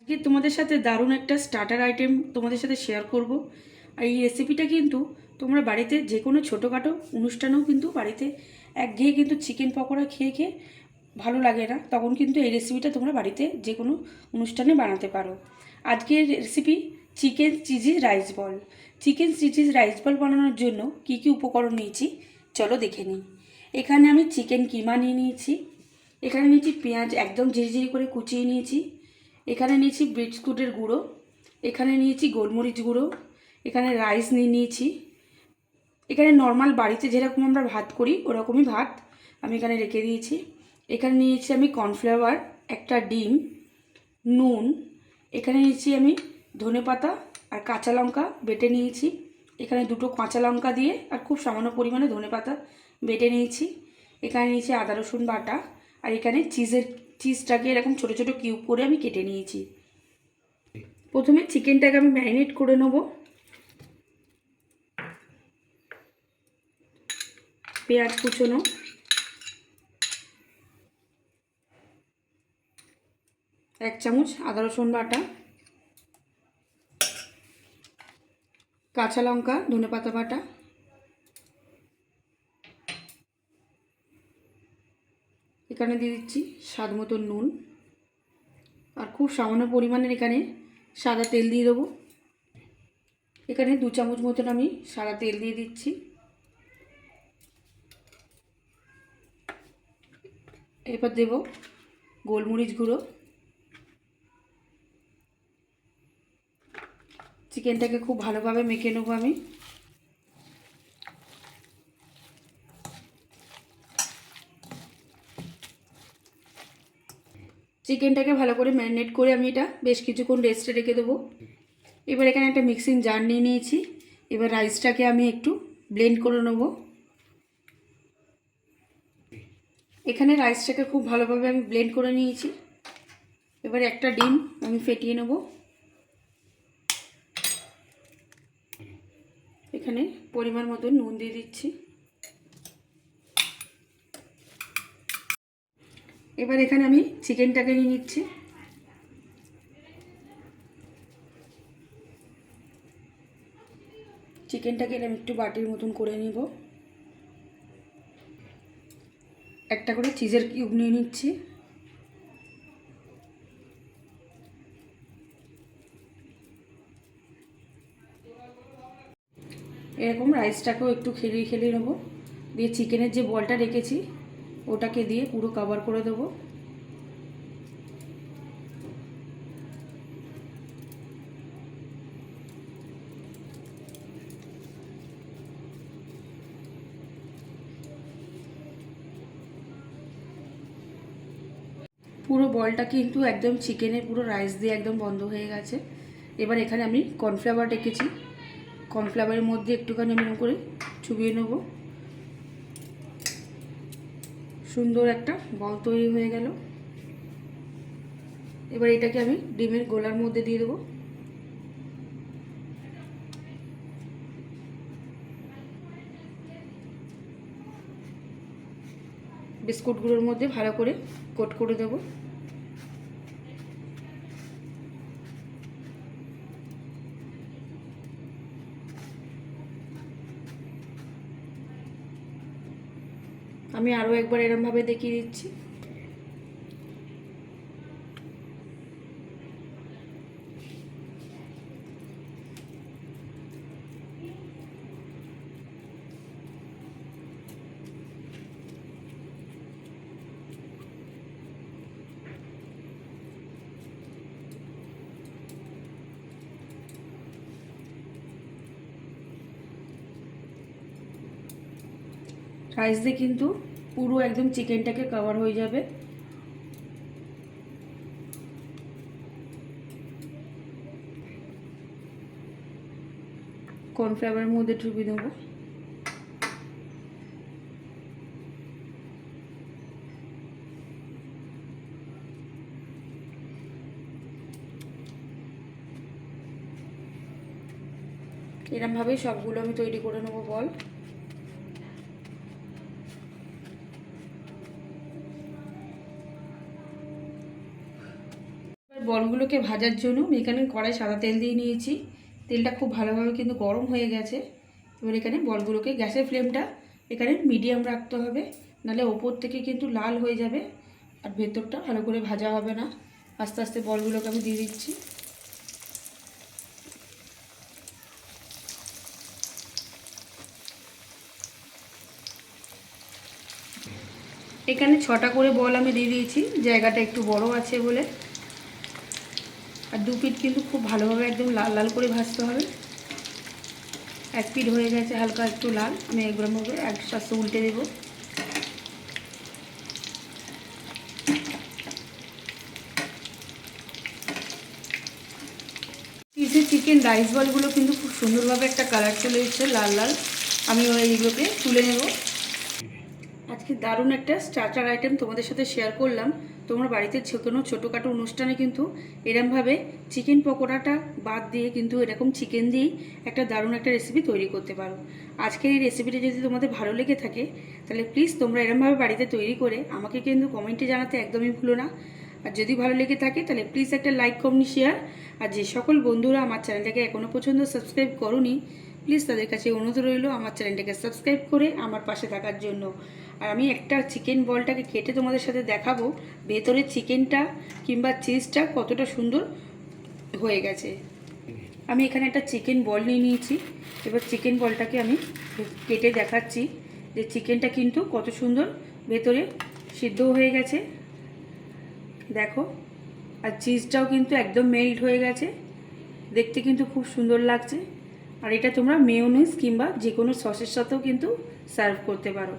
আজকে তোমাদের সাথে দারুণ একটা স্টার্টার আইটেম তোমাদের সাথে শেয়ার করব। আর এই রেসিপিটা কিন্তু তোমরা বাড়িতে যে কোনো ছোটোখাটো অনুষ্ঠানেও কিন্তু বাড়িতে একঘেয়ে কিন্তু চিকেন পকোড়া খেয়ে খেয়ে ভালো লাগে না, তখন কিন্তু এই রেসিপিটা তোমরা বাড়িতে যে কোনো অনুষ্ঠানে বানাতে পারো। আজকের রেসিপি চিকেন চিজি রাইস বল। চিকেন চিজি রাইস বল বানানোর জন্য কি কি উপকরণ নিয়েছি চলো দেখে নিই। এখানে আমি চিকেন কিমা নিয়ে নিয়েছি। এখানে নিয়েছি পেঁয়াজ একদম ঝিরিঝিরি করে কুচিয়ে নিয়েছি। এখানে নিয়েছি বিস্কুটের গুঁড়ো। এখানে নিয়েছি গোলমরিচ গুঁড়ো। এখানে রাইস নিয়ে নিয়েছি। এখানে নর্মাল বাড়িতে যেরকম আমরা ভাত করি ওরকমই ভাত আমি এখানে রেখে দিয়েছি। এখানে নিয়েছি আমি কর্নফ্লাওয়ার, একটা ডিম, নুন। এখানে নিয়েছি আমি ধনেপাতা আর কাঁচা লঙ্কা বেটে নিয়েছি। এখানে দুটো কাঁচা লঙ্কা দিয়ে আর খুব সামান্য পরিমাণে ধনেপাতা বেটে নিয়েছি। এখানে নিয়েছি আদা রসুন বাটা। আর এখানে চিজটাকে এরকম ছোটো ছোটো কিউব করে আমি কেটে নিয়েছি। প্রথমে চিকেনটাকে আমি ম্যারিনেট করে নেব। পেঁয়াজ কুচোনো, এক চামচ আদা রসুন বাটা, কাঁচা লঙ্কা ধনেপাতা বাটা, এখানে দিয়ে দিচ্ছি স্বাদ মতো নুন আর খুব সামান্য পরিমাণের এখানে সাদা তেল দিয়ে দেবো। এখানে 2 চামচ মতন আমি সাদা তেল দিয়ে দিচ্ছি। এরপর দেব গোলমরিচ গুঁড়ো। চিকেনটাকে খুব ভালোভাবে মেখে নেবো আমি। চিকেনটাকে ভালো করে ম্যারিনেট করে আমি এটা বেশ কিছুক্ষণ রেস্টে রেখে দেবো। এবার এখানে একটা মিক্সিং জার নিয়ে নিয়েছি। এবার রাইসটাকে আমি একটু ব্লেন্ড করে নেব। এখানে রাইসটাকে খুব ভালোভাবে আমি ব্লেন্ড করে নিয়েছি। এবার একটা ডিম আমি ফেটিয়ে নেব। এখানে পরিমাণ মতো নুন দিয়ে দিচ্ছি। এবার এখানে আমি চিকেনটাকে নিয়ে নিচ্ছি। চিকেনটাকে আমি একটু বাটির মতন করে নিব। একটা করে চিজের কিউব নিয়ে নিচ্ছি। এরকম রাইসটাকেও একটু খেলিয়ে খেলিয়ে নেবো। দিয়ে চিকেনের যে বলটা রেখেছি ওটাকে দিয়ে পুরো কভার করে দেবো। পুরো বলটা কিন্তু একদম চিকেনের পুরো রাইস দিয়ে একদম বন্ধ হয়ে গেছে। এবার এখানে আমি কর্নফ্লাওয়ার রেখেছি। কর্নফ্লাওয়ারের মধ্যে একটুখানি আমি এরকম করে চুবিয়ে নেব। সুন্দর একটা বল তৈরি হয়ে গেল। এবার এটাকে আমি ডিমের গোলার মধ্যে দিয়ে দেবো। বিস্কুটগুলোর মধ্যে ভালো করে কোট করে দেবো। আমি আরও একবার এরমভাবে দেখিয়ে দিচ্ছি। রাইস দিয়ে কিন্তু পুরো একদম চিকেনটাকে কভার হয়ে যাবে। কর্নফ্লাওয়ারের মধ্যে ডুবিয়ে দেবো। এরমভাবেই সবগুলো আমি তৈরি করে নেবো বল। বলগুলোকে ভাজার জন্য আমি এখানে কড়াই সাদা তেল দিয়ে নিয়েছি। তেলটা খুব ভালোভাবে কিন্তু গরম হয়ে গেছে। এবার এখানে বলগুলোকে, গ্যাসের ফ্লেমটা এখানে মিডিয়াম রাখতে হবে, নাহলে ওপর থেকে কিন্তু লাল হয়ে যাবে আর ভেতরটা ভালো করে ভাজা হবে না। আস্তে আস্তে বলগুলোকে আমি দিয়ে দিচ্ছি। এখানে 6টা করে বল আমি দিয়ে দিয়েছি, জায়গাটা একটু বড় আছে বলে। আর 2 পিঠ কিন্তু খুব ভালোভাবে একদম লাল লাল করে ভাজতে হবে। 1 পিঠ হয়ে গেছে হালকা একটু লাল, আমি একবারভাবে একসাথে উল্টে দেবো। পিসে চিকেন রাইস বলগুলো কিন্তু খুব সুন্দরভাবে একটা কালার চলে এসেছে লাল লাল। আমি এইগুলোকে তুলে নেব। আজকে দারুণ একটা স্টার্টার আইটেম তোমাদের সাথে শেয়ার করলাম। তোমরা বাড়িতে কোনো ছোটোখাটো অনুষ্ঠানে কিন্তু এরমভাবে চিকেন পকোড়াটা বাদ দিয়ে কিন্তু এরকম চিকেন দিয়েই একটা দারুণ একটা রেসিপি তৈরি করতে পারো। আজকের এই রেসিপিটা যদি তোমাদের ভালো লেগে থাকে তাহলে প্লিজ তোমরা এরমভাবে বাড়িতে তৈরি করে আমাকে কিন্তু কমেন্টে জানাতে একদমই ভুলো না। আর যদি ভালো লেগে থাকে তাহলে প্লিজ একটা লাইক, কমেন্ট, শেয়ার। আর যে সকল বন্ধুরা আমার চ্যানেলটাকে এখনও পর্যন্ত সাবস্ক্রাইব করোনি, প্লিজ তাদের কাছে অনুরোধ রইল আমার চ্যানেলটাকে সাবস্ক্রাইব করে আমার পাশে থাকার জন্য। আর আমি একটা চিকেন বলটাকে কেটে তোমাদের সাথে দেখাবো ভেতরে চিকেনটা কিংবা চিজটা কতটা সুন্দর হয়ে গেছে। আমি এখানে একটা চিকেন বল নিয়ে নিয়েছি। এবার চিকেন বলটাকে আমি কেটে দেখাচ্ছি যে চিকেনটা কিন্তু কত সুন্দর ভেতরে সিদ্ধ হয়ে গেছে, দেখো। আর চিজটাও কিন্তু একদম মেল্ট হয়ে গেছে, দেখতে কিন্তু খুব সুন্দর লাগছে। আর এটা তোমরা মেয়োনিজ কিংবা যে কোনো সসের সাথেও কিন্তু সার্ভ করতে পারো।